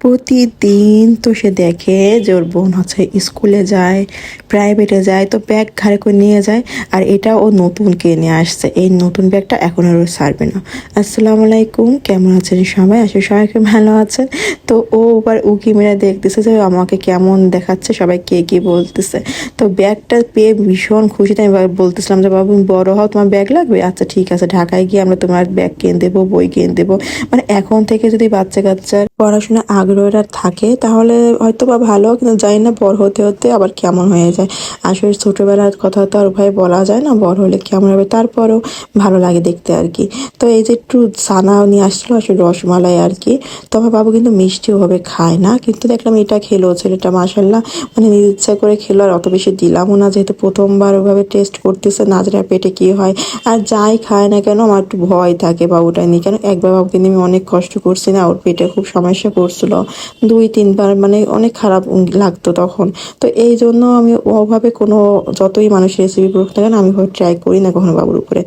প্রতিদিন তো সে দেখে যে ওর বোন হচ্ছে স্কুলে যায়, প্রাইভেটে যায়, তো ব্যাগ ঘাড়ে করে নিয়ে যায়। আর এটা ও নতুন কিনে আসছে, এই নতুন ব্যাগটা এখন আর ও ছাড়বে না। আসসালামু আলাইকুম, কেমন আছেন সবাই? আসলে সবাই খুব ভালো আছেন। তো ও এবার উকি মেরে দেখতেছে যে আমাকে কেমন দেখাচ্ছে, সবাই কে কি বলতেছে। তো ব্যাগটা পেয়ে ভীষণ খুশিতে আমি বলতেছিলাম যে বাবু বড় হও, তোমার ব্যাগ লাগবে, আচ্ছা ঠিক আছে, ঢাকায় গিয়ে আমরা তোমার ব্যাগ কিনে দেবো, বই কিনে দেবো। মানে এখন থেকে যদি বাচ্চা কাচ্চার পড়াশোনা আগ্রহটা থাকে তাহলে হয়তো বা ভালো, কিন্তু জানি না বড় হতে হতে আবার কেমন হয়ে যায়। আসলে ছোটবেলার কথা তো আর ভাই বলা যায় না, বড় হলে কেমন হবে, তারপরেও ভালো লাগে দেখতে আর কি। তো এই যে একটু ছানা নিয়ে আসছিলো, আসলে রসমালাই আর কি। তো আমার বাবু কিন্তু মিষ্টি ওভাবে খায় না, কিন্তু দেখলাম এটা খেলো ছেলেটা, মাশাল্লাহ, মানে নিজের ইচ্ছা করে খেলো। আর অত বেশি দিলামও না, যেহেতু প্রথমবার ওভাবে টেস্ট করতেছে, না জানি পেটে কি হয়। আর যাই খায় না কেন আমার একটু ভয় থাকে বাবুটা নিয়ে, কেন একবার বাবুকে নিয়ে আমি অনেক কষ্ট করছি না, ওর পেটে খুব সমস্যা করছিল 2-3 বার, মানে অনেক খারাপ লাগতো তখন। তো এই জন্য আমি ওভাবে কোনো, যতই মানুষ রেসিপি করুক না কেন, আমি ট্রাই করি না কখনো বাবুর উপরে।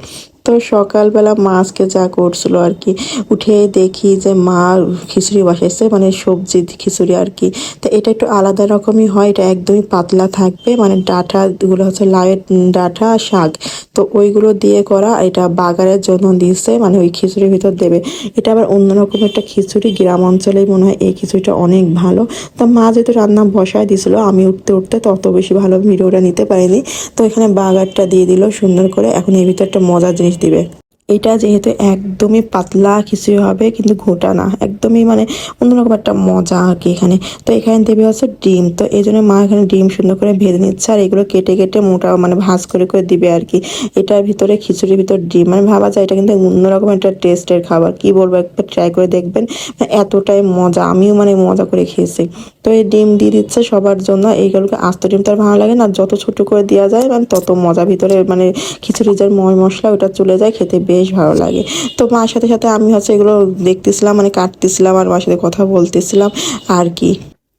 তো সকালবেলা মা আজকে যা করছিল আর কি, উঠে দেখি যে মা খিচুড়ি বসাইছে, মানে সবজি খিচুড়ি আর কি। তো এটা একটু আলাদা রকমই হয়, এটা একদমই পাতলা থাকবে, মানে ডাঁটাগুলো হচ্ছে লাউয়ের ডাঁটা শাক, তো ওইগুলো দিয়ে করা। এটা বাগারের জন্য দিয়েছে, মানে ওই খিচুড়ির ভিতর দেবে। এটা আবার অন্যরকম একটা খিচুড়ি, গ্রাম অঞ্চলেই মনে হয় এই খিচুড়িটা অনেক ভালো। তা মা যেহেতু রান্না বসায় দিছিল, আমি উঠতে উঠতে তত বেশি ভালো ভিডিওটা নিতে পারিনি। তো এখানে বাগারটা দিয়ে দিল সুন্দর করে, এখন এর ভিতর একটা মজার জিনিস দিবে। এটা যেহেতু একদমই পাতলা খিচুড়ি হবে, কিন্তু ঘোটা না, একদমই মানে অন্যরকম একটা মজা আর কি এখানে। তো এখানে দেবে হচ্ছে ডিম, তো এই জন্য মা এখানে ডিম সুন্দর করে ভেজে নিচ্ছে, আর এগুলো কেটে কেটে মোটা মানে ভাজ করে করে দিবে আর কি। এটার ভিতরে খিচুড়ির ভিতর ডিম, মানে ভাবা যায় এটা কিন্তু অন্যরকম একটা টেস্টের খাবার, কি বলবো, একবার ট্রাই করে দেখবেন। মানে এতটাই মজা, আমিও মানে মজা করে খেয়েছি। তো এই ডিম দিয়ে দিচ্ছে সবার জন্য, এইগুলোকে আস্ত ডিম তো আর ভালো লাগে না, যত ছোট করে দেওয়া যায় মানে তত মজা, ভিতরে মানে খিচুড়ি যে মশলা ওটা চলে যায়, খেতে বেশ ভালো লাগে। তো মার সাথে সাথে আমি হচ্ছে এগুলো দেখতেছিলাম, মানে কাটতেছিলাম আর মার সাথে কথা বলতেছিলাম আর কি।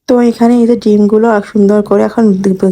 তো এখানে এই যে ডিমগুলো সুন্দর করে এখন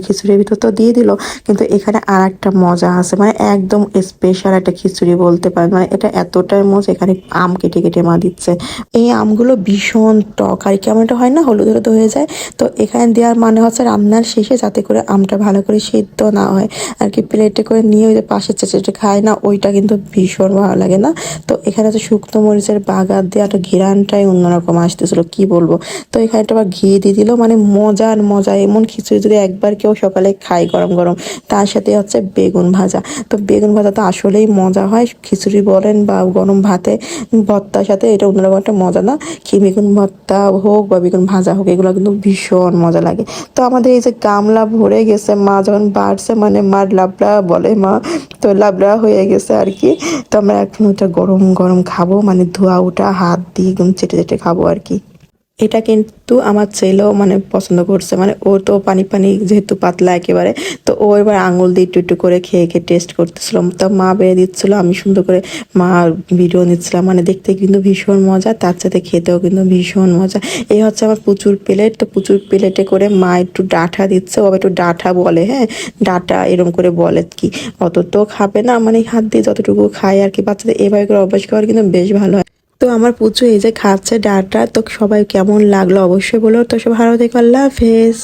খিচুড়ির ভিতর তো দিয়ে দিল, কিন্তু এখানে আর একটা মজা আছে, মানে একদম স্পেশাল একটা খিচুড়ি বলতে পারেন। মানে এটা এতটাই মজা, এখানে আম কেটে কেটে মা দিচ্ছে। এই আমগুলো ভীষণ টক আর কেমন একটা হয় না, হলুদ হলুদ হয়ে যায়। তো এখানে দেওয়ার মানে হচ্ছে রান্নার শেষে যাতে করে আমটা ভালো করে সিদ্ধ না হয় আর কি, প্লেটে করে নিয়ে ওই যে পাশে চেঁচে খায় না, ওইটা কিন্তু ভীষণ ভালো লাগে না। তো এখানে হচ্ছে শুকনো মরিচের বাগার দিয়ে একটা ঘিরানটাই অন্যরকম আসতেছিল, কি বলবো। তো এখানে একটা আবার ঘি দিয়ে দিল, মানে মজার মজা। এমন খিচুড়ি যদি একবার কেউ সকালে খায় গরম গরম, তার সাথে হচ্ছে বেগুন ভাজা। তো বেগুন ভাজা তো আসলেই মজা হয়, খিচুড়ি বলেন বা গরম ভাতে ভর্তার সাথে, এটা অন্যরকম একটা মজা না? কি বেগুন ভর্তা হোক বা বেগুন ভাজা হোক, এগুলো কিন্তু ভীষণ মজা লাগে। তো আমাদের এই যে গামলা ভরে গেছে, মা যখন বাড়ছে, মানে মার লাবড়া বলে মা, তো লাবড়া হয়ে গেছে আর কি। তো আমরা এখন ওটা গরম গরম খাবো, মানে ধোয়া ওটা হাত দিয়ে একদম চেটে চেটে খাবো আর কি। এটা কিন্তু আমার ছেলেও মানে পছন্দ করছে, মানে ওর তো পানি পানি যেহেতু পাতলা একেবারে, তো ও এবার আঙুল দিয়ে একটু একটু করে খেয়ে খেয়ে টেস্ট করতেছিল। তো মা বেড়ে দিচ্ছিল, আমি সুন্দর করে মা ভিডিও নিচ্ছিলাম, মানে দেখতে কিন্তু ভীষণ মজা, তার সাথে খেতেও কিন্তু ভীষণ মজা। এই হচ্ছে আমার প্রচুর প্লেট, তো প্রচুর প্লেটে করে মা একটু ডাঁটা দিচ্ছে, ও একটু ডাঁটা বলে, হ্যাঁ ডাঁটা এরম করে বলে কি, অত তো খাবে না, মানে হাত দিয়ে যতটুকু খায় আর কি। বাচ্চাদের এভাবে করে অভ্যাস করার কিন্তু বেশ ভালো হয়। তো আমার পুচু এই যে খাচ্ছে ডাটা, তো সবাই কেমন লাগলো অবশ্যই বলো। তো সব ভালো থেকো, আল্লাহ হাফেজ।